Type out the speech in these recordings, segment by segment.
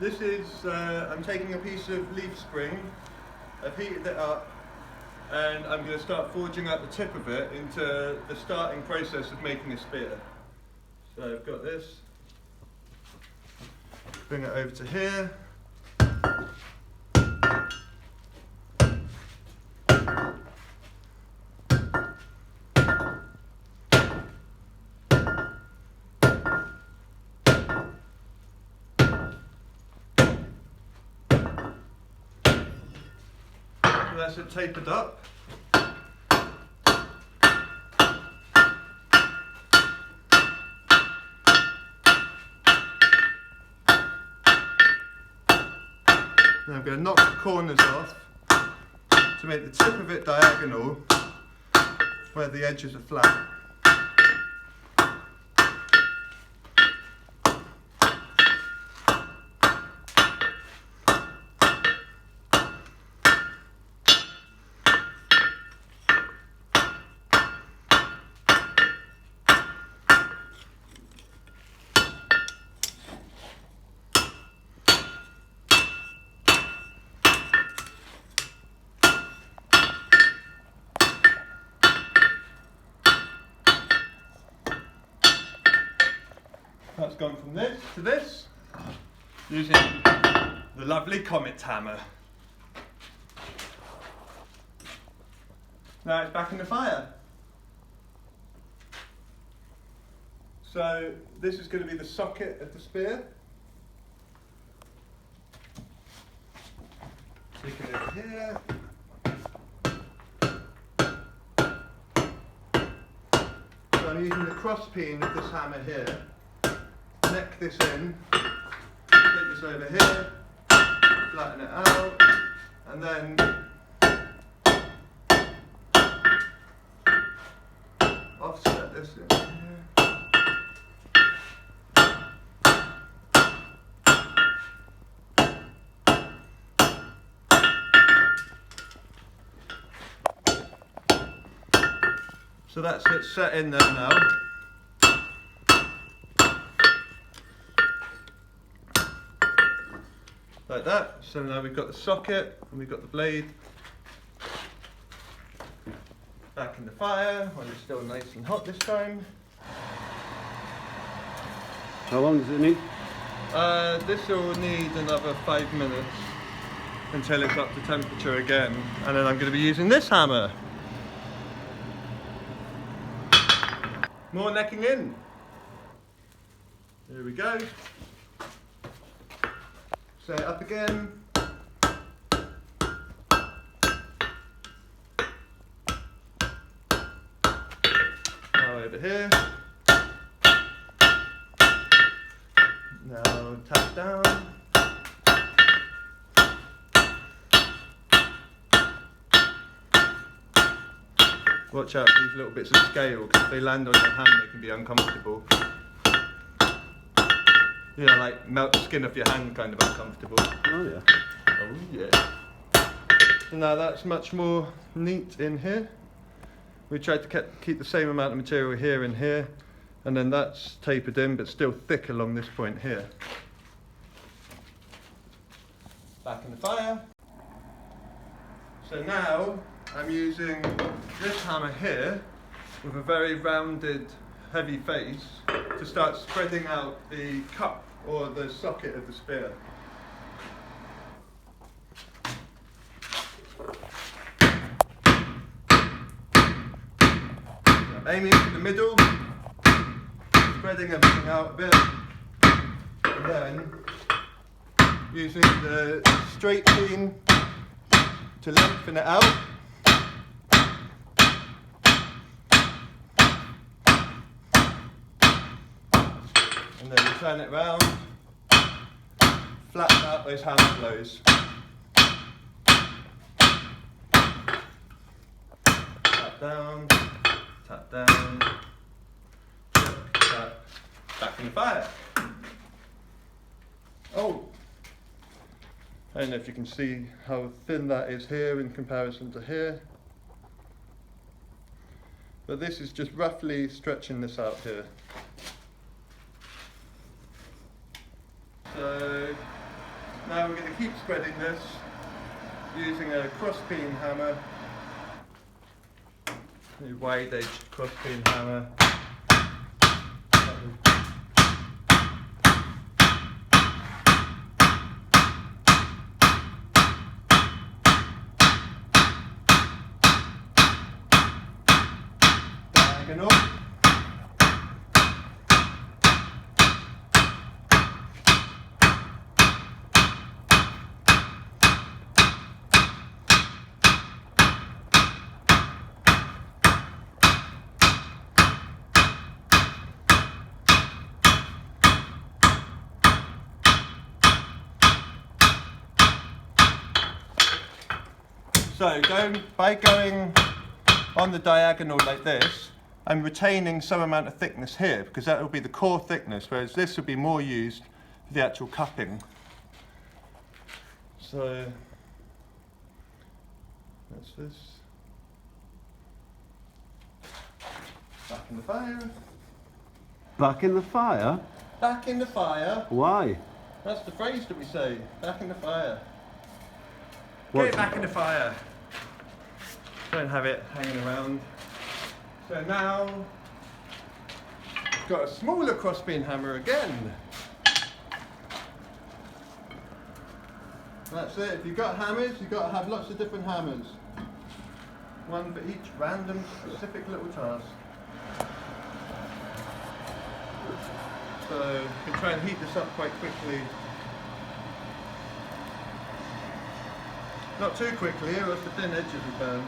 This is, I'm taking a piece of leaf spring, I've heated it up, and I'm going to start forging out the tip of it into the starting process of making a spear. So I've got this, bring it over to here. That's it tapered up. Now I'm going to knock the corners off to make the tip of it diagonal where the edges are flat. That's gone from this to this, using the lovely Comet hammer. Now it's back in the fire. So this is going to be the socket of the spear. Stick it over here. So I'm using the cross peen of this hammer here. Neck this in, take this over here, flatten it out, and then offset this in here. So that's it set in there now. Like that. So now we've got the socket and we've got the blade back in the fire while it's still nice and hot this time. How long does it need? This will need another 5 minutes until it's up to temperature again, and then I'm going to be using this hammer. More necking in. Here we go. Set it up again. Now over here. Now tap down. Watch out for these little bits of scale, because if they land on your hand they can be uncomfortable. You know, like melt the skin off your hand, kind of uncomfortable. Oh yeah. Oh yeah. So now that's much more neat in here. We tried to keep the same amount of material here and here, and then that's tapered in but still thick along this point here. Back in the fire. So now I'm using this hammer here with a very rounded heavy face to start spreading out the cup or the socket of the spear. I'm aiming for the middle, spreading everything out a bit, and then using the straight peen to lengthen it out. And then you turn it round, flatten out those hand blows. Tap down, tap down, tap, back in the fire. Oh! I don't know if you can see how thin that is here in comparison to here. But this is just roughly stretching this out here. So Now we're going to keep spreading this using a cross-peen hammer, a wide-edged cross-peen hammer. Diagonal. So by going on the diagonal like this, I'm retaining some amount of thickness here because that will be the core thickness, whereas this will be more used for the actual cupping. So that's this. Back in the fire. Back in the fire? Back in the fire. Why? That's the phrase that we say. Back in the fire. What? Get it back in the fire. Don't have it hanging around. So now, got a smaller crossbeam hammer again. That's it. If you've got hammers, you've got to have lots of different hammers. One for each random, specific little task. So you can try and heat this up quite quickly. Not too quickly, or else the thin edges will burn.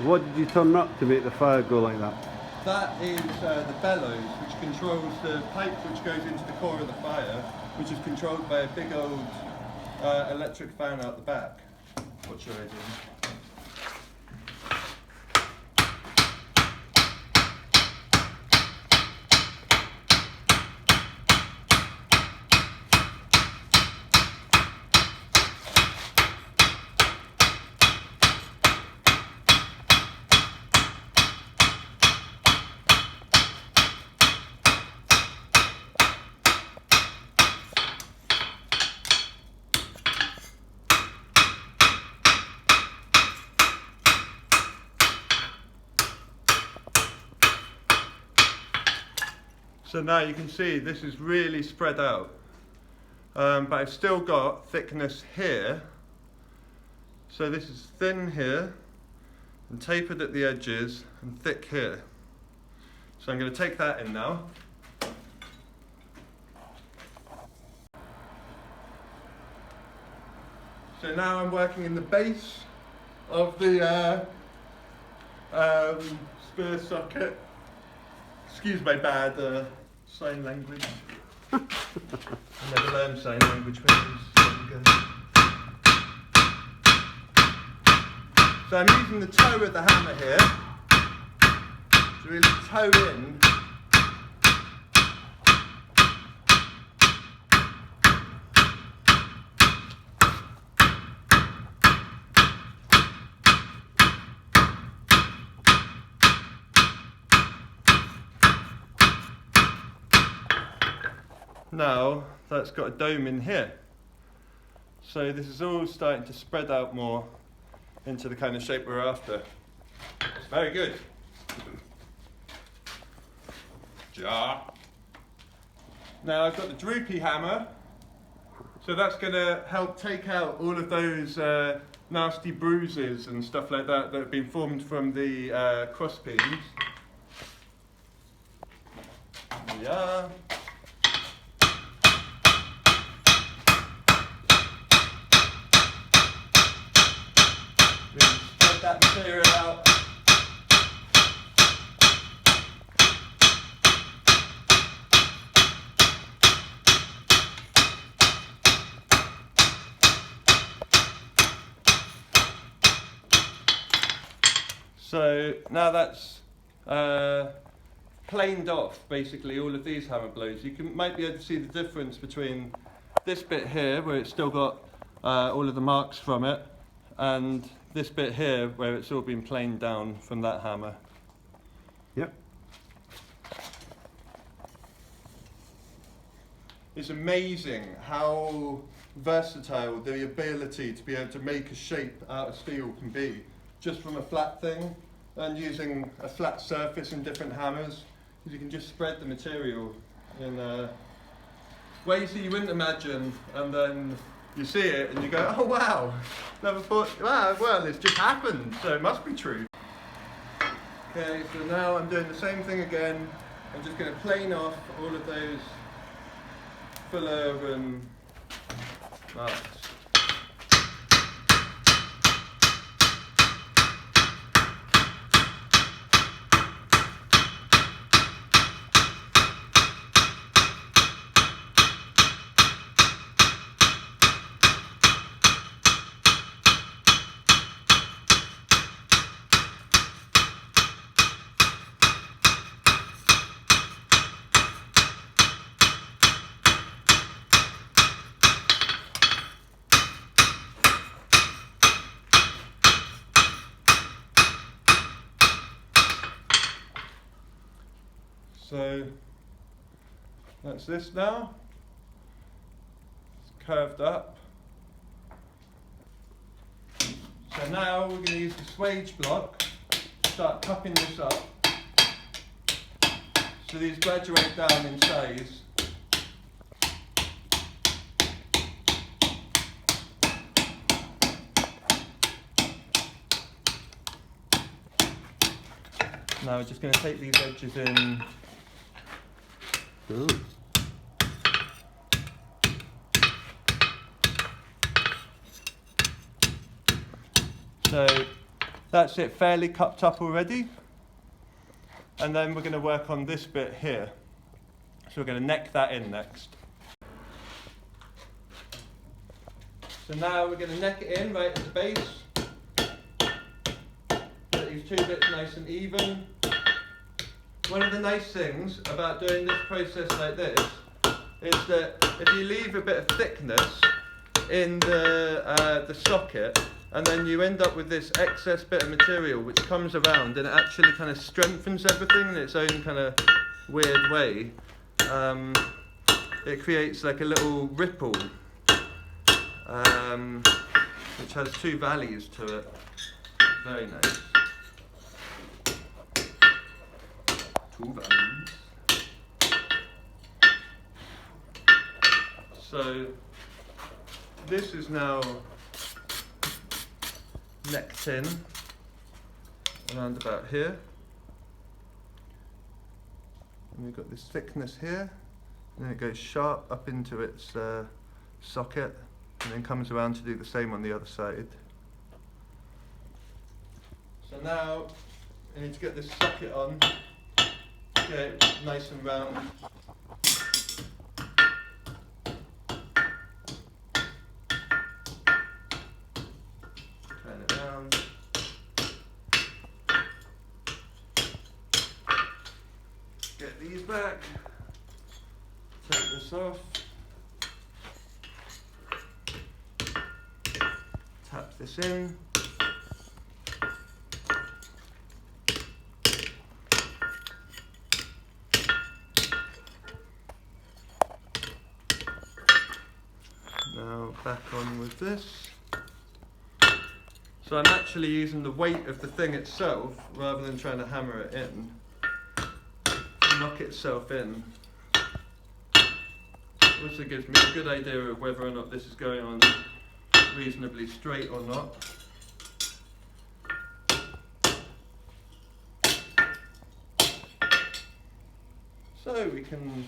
What did you turn up to make the fire go like that? That is the bellows, which controls the pipe which goes into the core of the fire, which is controlled by a big old electric fan out the back. What's your idea? So now you can see this is really spread out, but I've still got thickness here. So this is thin here and tapered at the edges and thick here. So I'm going to take that in now. So now I'm working in the base of the spur socket. Excuse my bad sign language. I never learned sign language when I was younger. So I'm using the toe of the hammer here to really toe in. Now that's got a dome in here, so this is all starting to spread out more into the kind of shape we're after. It's very good. Jar. Now I've got the droopy hammer, so that's going to help take out all of those nasty bruises and stuff like that that have been formed from the cross pins. There we are. Spread that material out. So now that's planed off basically all of these hammer blows. You might be able to see the difference between this bit here where it's still got all of the marks from it, and this bit here where it's all been planed down from that hammer. Yep. it's amazing how versatile the ability to be able to make a shape out of steel can be, just from a flat thing, and using a flat surface and different hammers, because you can just spread the material in ways that you wouldn't imagine, and then you see it and you go, oh wow, never thought, wow, well, it's just happened, so it must be true. Okay, so now I'm doing the same thing again. I'm just going to plane off all of those filler and marks. So that's this now. It's curved up. So now we're going to use the swage block to start cupping this up. So these graduate down in size. Now we're just going to take these edges in. Ooh. So that's it, fairly cupped up already. And then we're going to work on this bit here. So we're going to neck that in next. So now we're going to neck it in right at the base. Get these two bits nice and even. One of the nice things about doing this process like this is that if you leave a bit of thickness in the socket, and then you end up with this excess bit of material which comes around and it actually kind of strengthens everything in its own kind of weird way. It creates like a little ripple, which has two values to it. Very nice. Two values. So this is now necked in around about here, and we've got this thickness here, and then it goes sharp up into its socket, and then comes around to do the same on the other side. So now I need to get this socket on, get it nice and round. Get these back, take this off, tap this in, now back on with this. So I'm actually using the weight of the thing itself rather than trying to hammer it in. Knock itself in. Also gives me a good idea of whether or not this is going on reasonably straight or not. So we can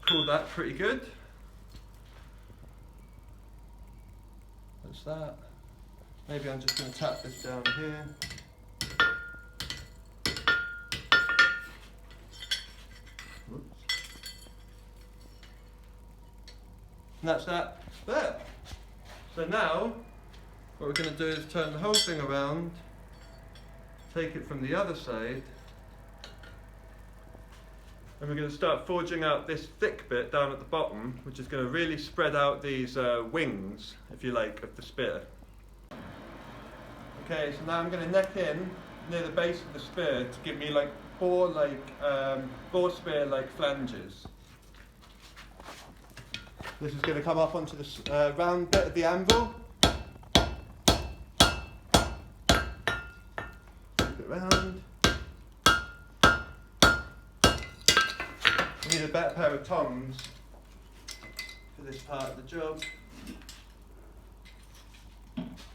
pull that pretty good. That's that. Maybe I'm just going to tap this down here. And that's that there. So now, what we're going to do is turn the whole thing around, take it from the other side, and we're going to start forging out this thick bit down at the bottom, which is going to really spread out these wings, if you like, of the spear. Okay, so now I'm going to neck in near the base of the spear to give me like boar spear like flanges. This is going to come up onto the round bit of the anvil. Flip it round. We need a better pair of tongs for this part of the job.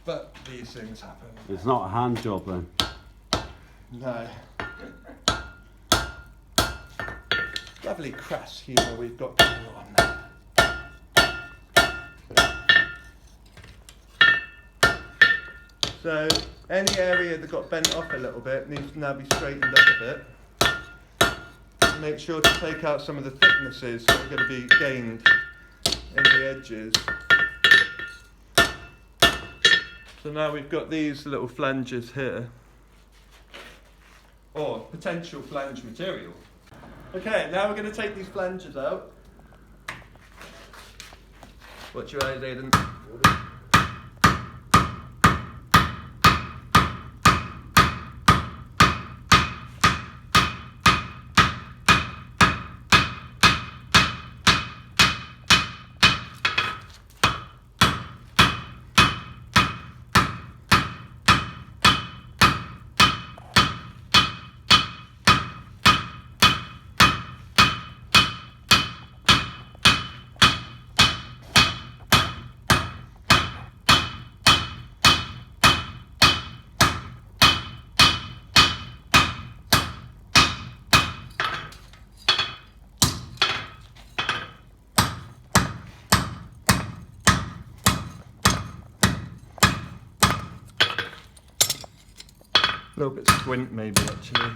But these things happen. It's not a hand job then. No. Lovely crass humour we've got going on there. So any area that got bent off a little bit needs to now be straightened up a bit. Make sure to take out some of the thicknesses that are going to be gained in the edges. So now we've got these little flanges here, or potential flange material. Okay, now we're going to take these flanges out. Watch your eyes, Aidan. A little bit squint maybe actually.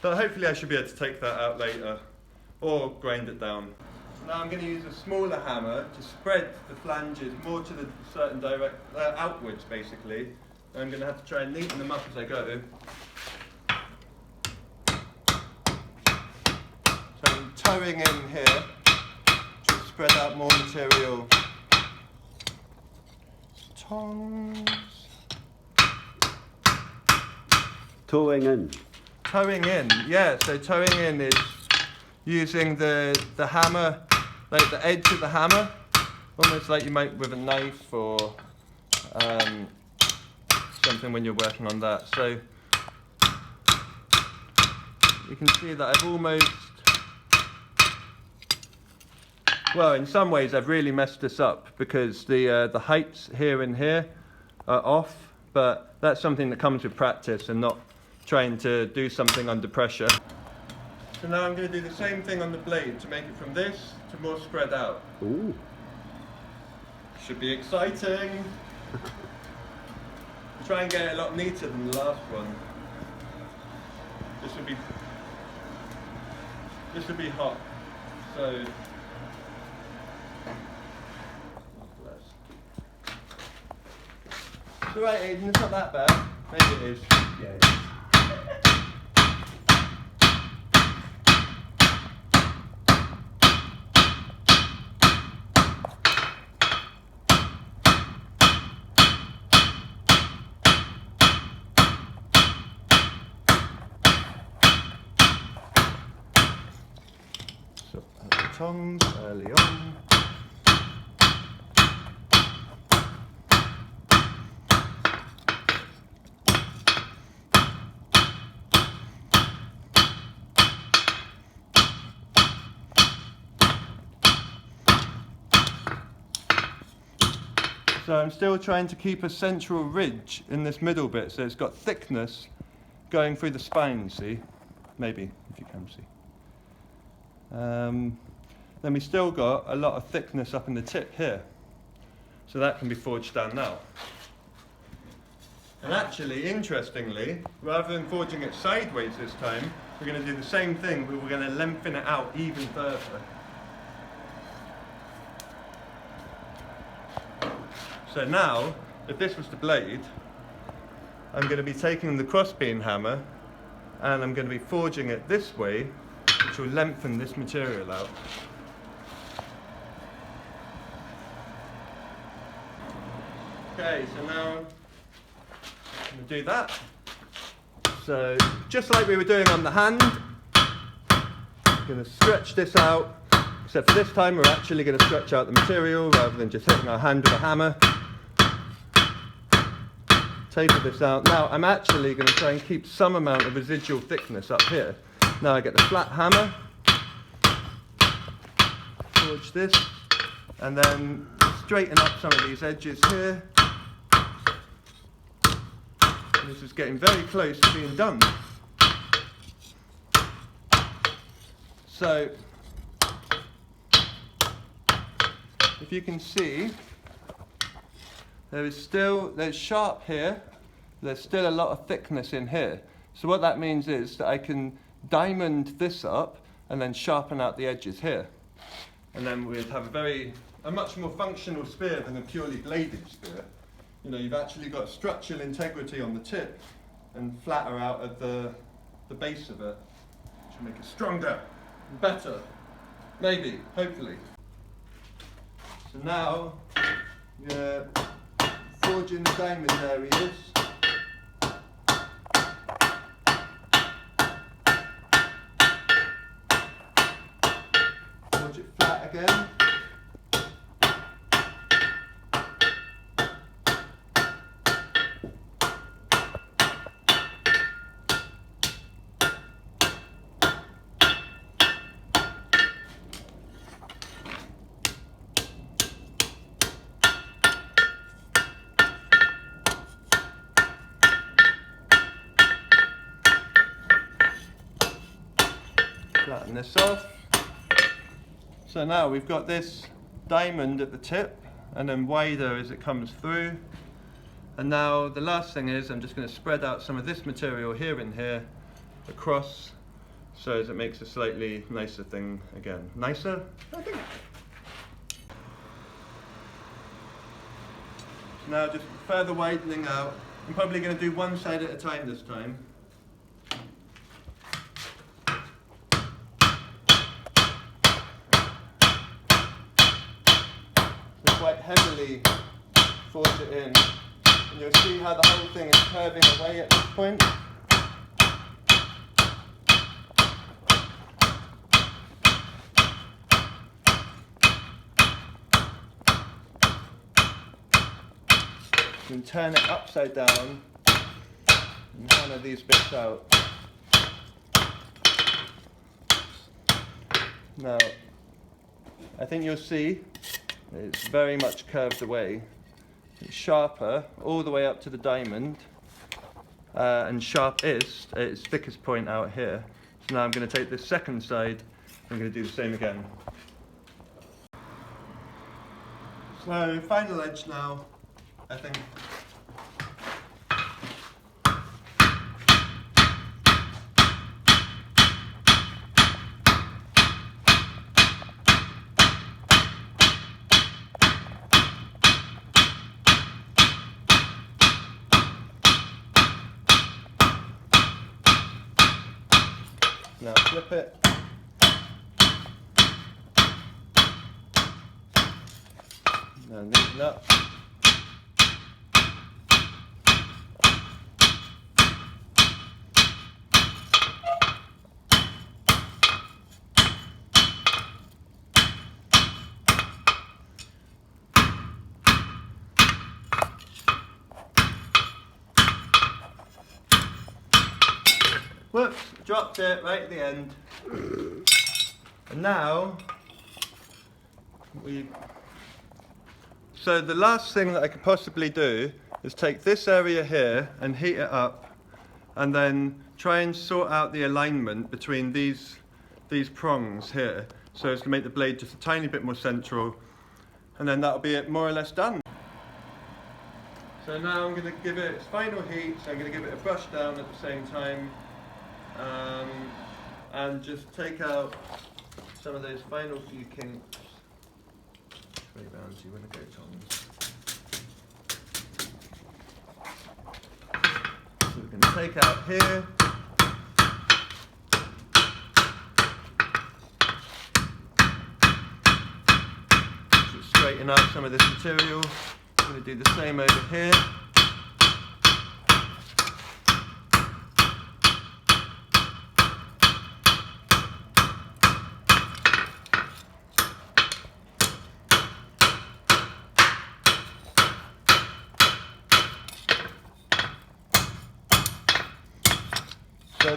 But hopefully I should be able to take that out later or grind it down. Now I'm going to use a smaller hammer to spread the flanges more to the certain outwards basically. And I'm going to have to try and neaten them up as I go. So I'm towing in here to spread out more material. Tongs. Towing in. Towing in, yeah. So towing in is using the hammer, like the edge of the hammer, almost like you might with a knife or something when you're working on that. So you can see that I've almost, well, in some ways I've really messed this up because the heights here and here are off, but that's something that comes with practice and not trying to do something under pressure. So now I'm going to do the same thing on the blade to make it from this to more spread out. Ooh. Should be exciting. Try and get it a lot neater than the last one. This would be hot. So it's alright, Aidan, it's not that bad. Maybe it is. Yeah, it is. So, tongs early on. So I'm still trying to keep a central ridge in this middle bit, so it's got thickness going through the spine, see? Maybe, if you can see. Then we still got a lot of thickness up in the tip here. So that can be forged down now. And actually, interestingly, rather than forging it sideways this time, we're going to do the same thing, but we're going to lengthen it out even further. So now, if this was the blade, I'm going to be taking the crossbeam hammer and I'm going to be forging it this way, which will lengthen this material out. Okay, so now I'm going to do that. So just like we were doing on the hand, I'm going to stretch this out Except for this time we're actually going to stretch out the material rather than just hitting our hand with a hammer. Taper this out. Now I'm actually going to try and keep some amount of residual thickness up here. Now I get the flat hammer, forge this, and then straighten up some of these edges here. This is getting very close to being done. So, if you can see, there's sharp here, there's still a lot of thickness in here. So what that means is that I can diamond this up and then sharpen out the edges here. And then we'd have a much more functional spear than a purely bladed spear. You know, you've actually got structural integrity on the tip and flatter out at the base of it, which will make it stronger, better, maybe, hopefully. So now, we're forging the diamond areas. Forge it flat again. Flatten this off. So now we've got this diamond at the tip and then wider as it comes through. And now the last thing is I'm just going to spread out some of this material here and here across so as it makes a slightly nicer thing again. Nicer, I think. Now just further widening out. I'm probably going to do one side at a time this time. Quite heavily force it in, and you'll see how the whole thing is curving away at this point. You can turn it upside down and hammer these bits out. Now, I think you'll see it's very much curved away. It's sharper all the way up to the diamond and sharpest at its thickest point out here. So now I'm going to take this second side and I'm going to do the same again. So final edge now, I think. Now flip it. Now neaten up. Whoops, dropped it right at the end. And now, so the last thing that I could possibly do is take this area here and heat it up and then try and sort out the alignment between these prongs here so as to make the blade just a tiny bit more central, and then that'll be it more or less done. So now I'm going to give it its final heat, so I'm going to give it a brush down at the same time. And just take out some of those final few kinks. Very bouncy when I go tongs. So we're going to take out here. Just straighten out some of this material. I'm going to do the same over here.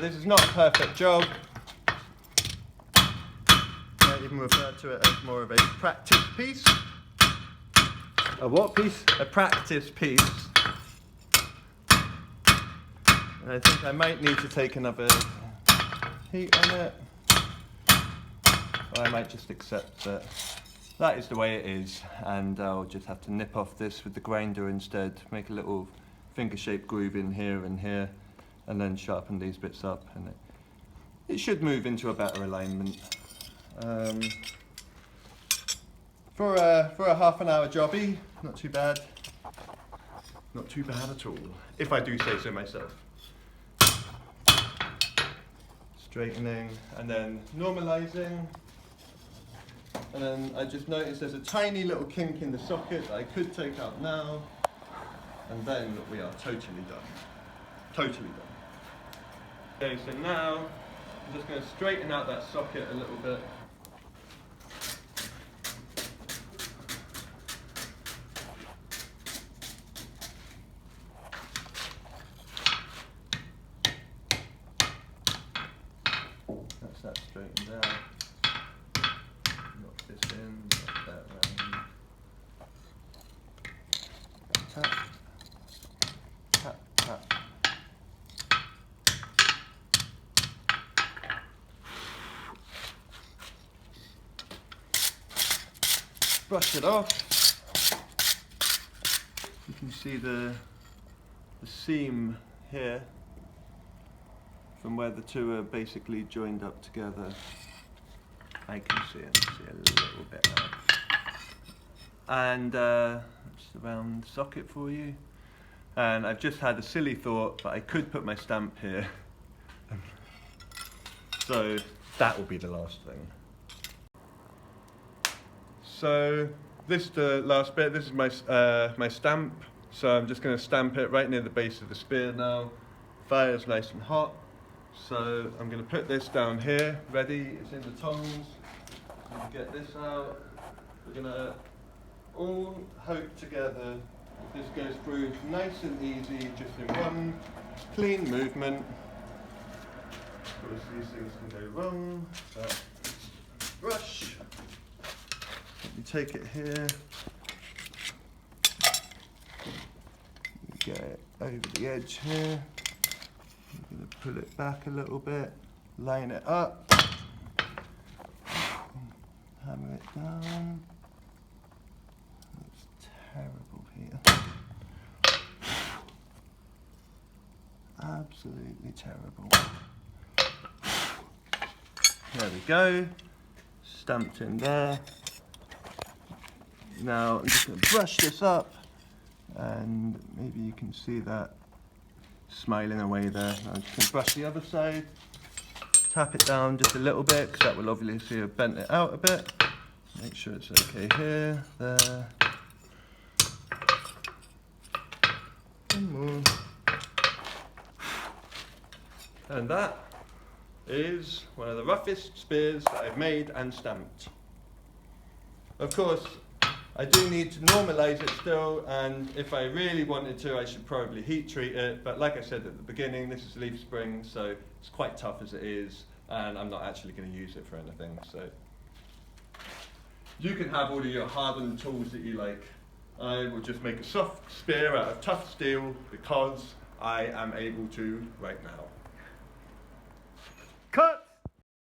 this is not a perfect job. I even refer to it as more of a practice piece. A what piece? A practice piece. And I think I might need to take another heat on it. Or I might just accept that that is the way it is, and I'll just have to nip off this with the grinder instead, make a little finger-shaped groove in here and here, and then sharpen these bits up, and it should move into a better alignment. For a half an hour jobby, not too bad. Not too bad at all, if I do say so myself. Straightening and then normalising. And then I just noticed there's a tiny little kink in the socket that I could take out now. And then we are totally done. Totally done. Okay, so now I'm just going to straighten out that socket a little bit. That's that straightened out. Knock this in, knock that round. Tap, tap, tap. Brush it off. You can see the seam here from where the two are basically joined up together. I can see it, a little bit now. And that's the round socket for you. And I've just had a silly thought, but I could put my stamp here. So that will be the last thing. So this is the last bit. This is my stamp. So I'm just going to stamp it right near the base of the spear now. Fire's nice and hot. So I'm going to put this down here, ready. It's in the tongs. Get this out. We're going to all hope together that this goes through nice and easy, just in one clean movement. Of course, these things can go wrong. But brush. You take it here. You get it over the edge here. I'm going to pull it back a little bit, line it up. Hammer it down. That's terrible, Peter. Absolutely terrible. There we go. Stamped in there. Now I'm just going to brush this up, and maybe you can see that smiling away there. Now I'm just going to brush the other side. Tap it down just a little bit, because that will obviously have bent it out a bit. Make sure it's okay here, there. One more. And that is one of the roughest spears that I've made and stamped. Of course, I do need to normalise it still, and if I really wanted to, I should probably heat treat it, but like I said at the beginning, this is leaf spring, so it's quite tough as it is, and I'm not actually going to use it for anything, so. You can have all of your hardened tools that you like. I will just make a soft spear out of tough steel, because I am able to right now. Cut!